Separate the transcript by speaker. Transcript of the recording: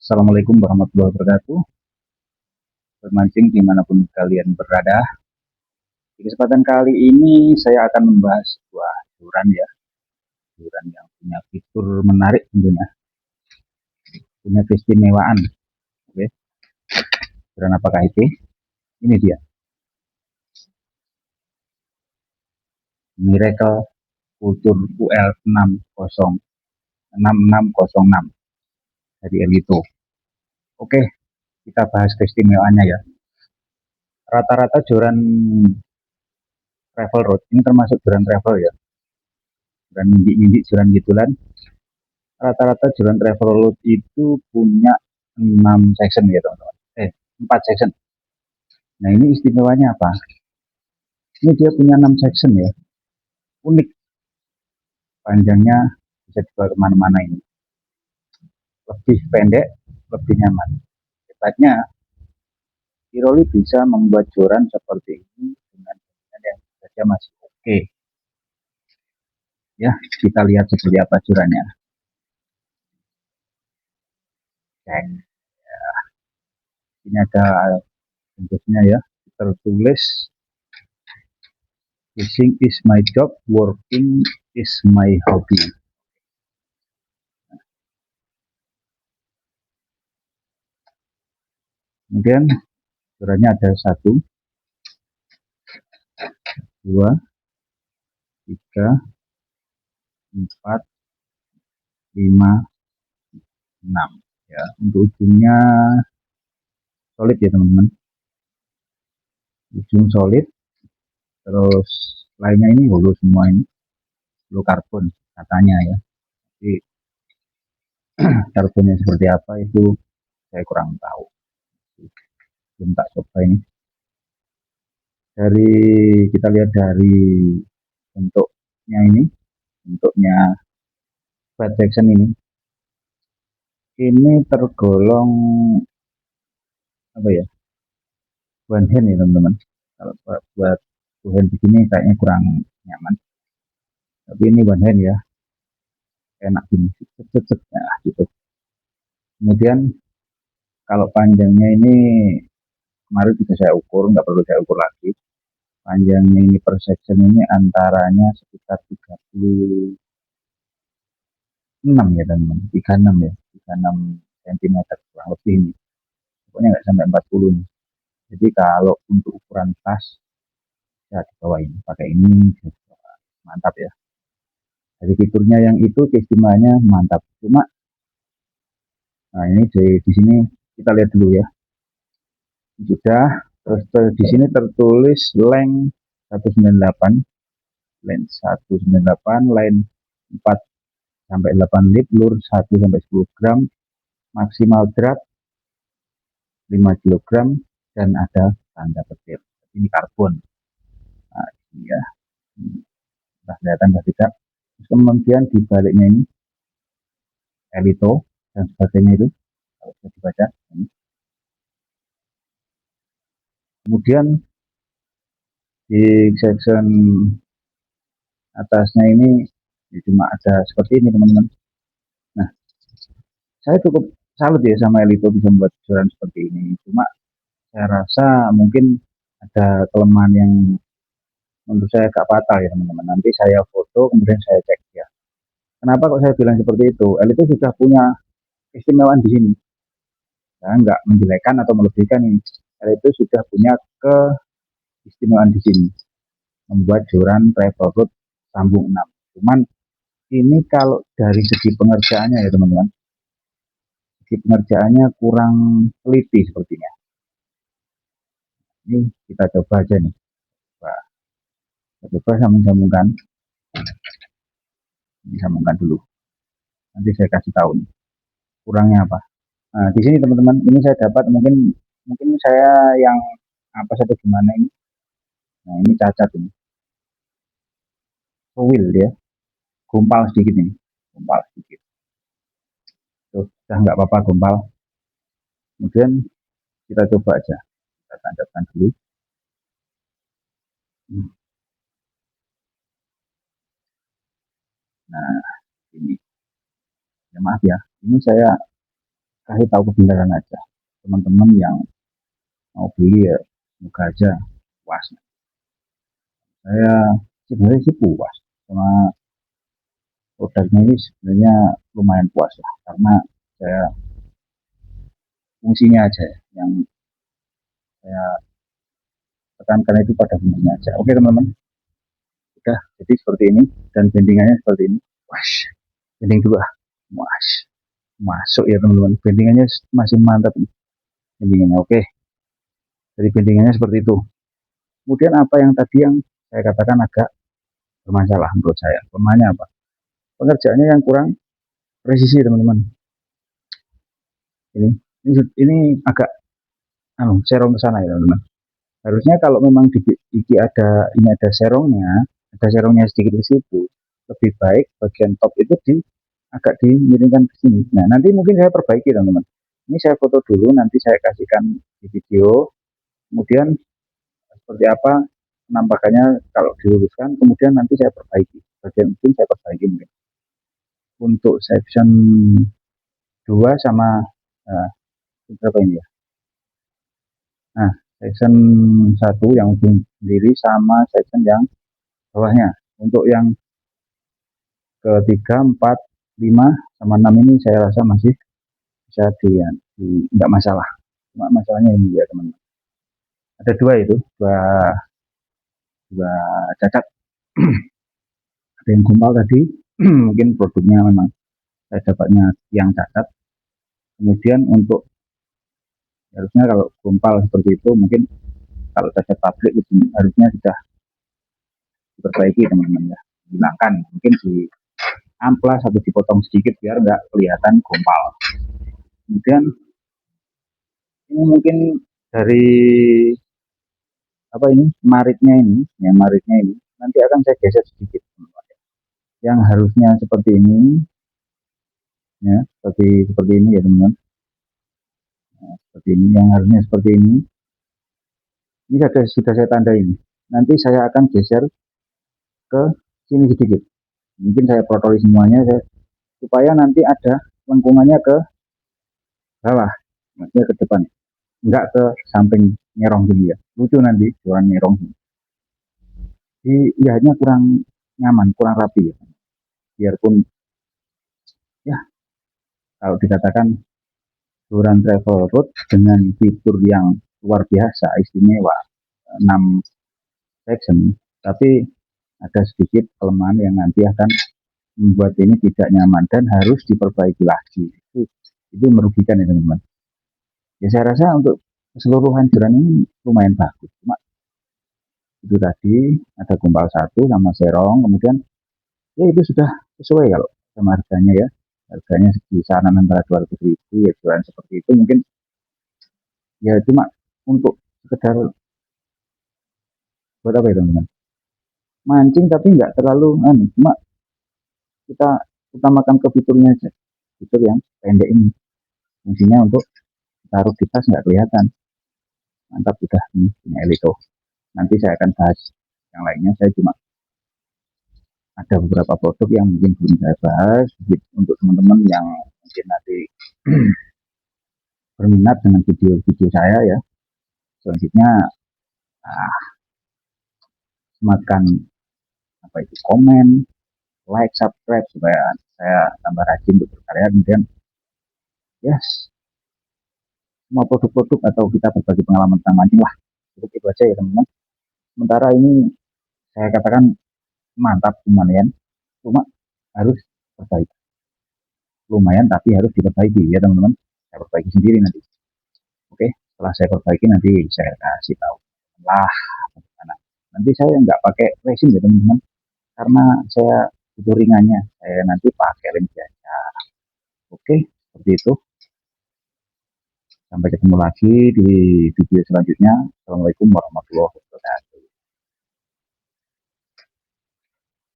Speaker 1: Assalamualaikum warahmatullahi wabarakatuh. Bermancing dimanapun kalian berada. Di kesempatan kali ini saya akan membahas sebuah joran ya, joran yang punya fitur menarik tentunya, punya keistimewaan. Oke, joran apakah itu? Ini dia, Miracle Kultur UL 6606 dari Elito. Oke, kita bahas keistimewaannya ya. Rata-rata joran travel road ini termasuk joran travel ya, joran mindik-mindik, joran gitulan. Rata-rata joran travel road itu punya 6 section ya teman-teman. 4 section. Nah ini istimewanya apa? Ini dia punya 6 section ya. Unik. Panjangnya bisa dibawa kemana-mana ini. Lebih pendek, lebih nyaman. Hebatnya, Tiroli bisa membuat joran seperti ini dengan yang saja masih oke. Ya, kita lihat seperti apa jorannya. Cek. Ini ada bentuknya ya. Tertulis fishing is my job, working is my hobby. Kemudian jorannya ada 1, 2, 3, 4, 5, 6. Ya, untuk ujungnya solid ya teman-teman. Ujung solid, terus lainnya ini holo semua ini. Holo karbon katanya ya. Jadi karbonnya seperti apa itu saya kurang tahu. Belum tak coba ini. Dari kita lihat dari bentuknya ini, bentuknya flat section ini tergolong apa ya? One hand ya teman-teman. Kalau buat two hand begini kayaknya kurang nyaman. Tapi ini one hand ya, enak gini, nah, gitu. Kemudian kalau panjangnya ini kemarin juga saya ukur, nggak perlu saya ukur lagi. Panjangnya ini per section ini antaranya sekitar 36 ya teman-teman, 36 ya, 36 cm kurang lebih ini. Pokoknya nggak sampai 40 nih. Jadi kalau untuk ukuran tas ya di bawah ini, pakai ini mantap ya. Jadi fiturnya yang itu keistimewaannya mantap. Cuma nah ini di sini kita lihat dulu ya. Sudah, terus di sini tertulis length 198, length 198, line 4 sampai 8 lip, lur 1 sampai 10 gram, maksimal drag 5 kg dan ada tanda petir. Ini karbon. Nah, ini ya. Sudah kelihatan sudah tidak. Kemudian di baliknya ini Elito dan sebagainya itu kalau bisa dibaca. Kemudian di section atasnya ini ya cuma ada seperti ini teman-teman. Nah, saya cukup salut ya sama Elito bisa membuat joran seperti ini. Cuma saya rasa mungkin ada kelemahan yang menurut saya agak fatal ya teman-teman. Nanti saya foto kemudian saya cek ya. Kenapa kok saya bilang seperti itu? Elito sudah punya keistimewaan di sini. Ya, nggak menjelekkan atau melebihkan ini. Elito sudah punya keistimewaan di sini. Membuat joran travel road sambung 6. Cuman ini kalau dari segi pengerjaannya ya teman-teman, segi pengerjaannya kurang teliti sepertinya. Ini kita coba aja nih. Kita coba sambung-sambungkan. Ini sambungkan dulu. Nanti saya kasih tahu nih kurangnya apa. Nah, di sini teman-teman, ini saya dapat mungkin saya yang apa satu gimana ini. Nah, ini cacat ini. Kowil ya, gumpal sedikit ini, gumpal sedikit. Tuh, sudah nggak apa-apa gumpal. Kemudian kita coba aja, kita tancapkan dulu. Nah, ini ya maaf ya, ini saya kasih tahu kebenaran aja. Teman-teman yang mau beli ya semoga aja puas. Saya sebenarnya sih puas sama produknya ini, sebenarnya lumayan puas lah, karena saya fungsinya aja yang saya tekankan itu pada fungsinya aja. Oke teman-teman, udah jadi seperti ini dan bendingannya seperti ini. Wah, bending dulu ah. Mas, masuk ya teman-teman. Bendingannya masih mantap nih. Bendingannya oke. Jadi bendingannya seperti itu. Kemudian apa yang tadi yang saya katakan agak bermasalah menurut saya. Lemahnya apa? Pengerjaannya yang kurang presisi teman-teman. Ini ini agak serong ke sana ya teman-teman. Harusnya kalau memang di ada serongnya sedikit di situ, lebih baik bagian top itu agak dimiringkan ke sini. Nah, nanti mungkin saya perbaiki teman-teman. Ini saya foto dulu, nanti saya kasihkan di video. Kemudian seperti apa penampakannya kalau diluruskan, kemudian nanti saya perbaiki. Bagian mungkin saya perbaiki mungkin. Untuk section 2 sama berapa ini ya? Nah, section 1 yang ujung sendiri sama section yang bawahnya. Untuk yang ketiga, 4, 5, sama 6 ini saya rasa masih bisa enggak masalah. Cuma masalahnya ini ya teman-teman. Ada dua cacat. Ada yang gumpal tadi, mungkin produknya memang saya dapatnya yang cacat. Kemudian untuk harusnya kalau gumpal seperti itu mungkin kalau cacat pabrik harusnya sudah diperbaiki teman-teman ya, hilangkan, mungkin di amplas atau dipotong sedikit biar nggak kelihatan gumpal. Kemudian ini mungkin dari apa ini maritnya ini nanti akan saya geser sedikit teman-teman. Yang harusnya seperti ini ya, seperti ini ya teman-teman. Nah, seperti ini yang harusnya seperti ini sudah saya tanda ini. Nanti saya akan geser ke sini sedikit. Mungkin saya protoli semuanya supaya nanti ada lengkungannya ke bawah, maksudnya ke depan, enggak ke samping nyerong gini ya. Lucu nanti jualan nyerong. Lihatnya kurang nyaman, kurang rapi ya. Biarpun ya kalau dikatakan Duran Travel Road dengan fitur yang luar biasa, istimewa, 6 section, tapi ada sedikit kelemahan yang nanti akan membuat ini tidak nyaman dan harus diperbaiki lagi. Itu merugikan ya teman-teman. Ya saya rasa untuk keseluruhan Duran ini lumayan bagus. Cuma itu tadi ada gumpal satu sama serong, kemudian ya itu sudah sesuai kalau sama harganya ya. Harganya kisaran antara 200.000 ya, jualan seperti itu mungkin ya cuma untuk sekedar buat apa ya teman-teman, mancing tapi nggak terlalu cuma kita utamakan ke fiturnya aja, fitur yang pendek ini fungsinya untuk taruh di tas nggak kelihatan. Mantap sudah ini punya Elito. Nanti saya akan bahas yang lainnya. Saya cuma ada beberapa produk yang mungkin belum saya bahas untuk teman-teman yang mungkin nanti berminat dengan video-video saya ya. Selanjutnya sematkan apa itu komen, like, subscribe supaya saya tambah rajin untuk berkarya. Kemudian yes, semua produk-produk atau kita berbagi pengalaman tentang mancing lah. Cukup itu aja ya teman-teman. Sementara ini saya katakan mantap lumayan, cuma harus perbaiki. Lumayan tapi harus diperbaiki ya teman-teman. Saya perbaiki sendiri nanti. Oke, setelah saya perbaiki nanti saya kasih tahu lah bagaimana. Nanti saya nggak pakai resin ya teman-teman, karena saya butuh ringannya. Saya nanti pakai lem biasa. Oke, seperti itu. Sampai ketemu lagi di video selanjutnya. Assalamualaikum warahmatullahi wabarakatuh.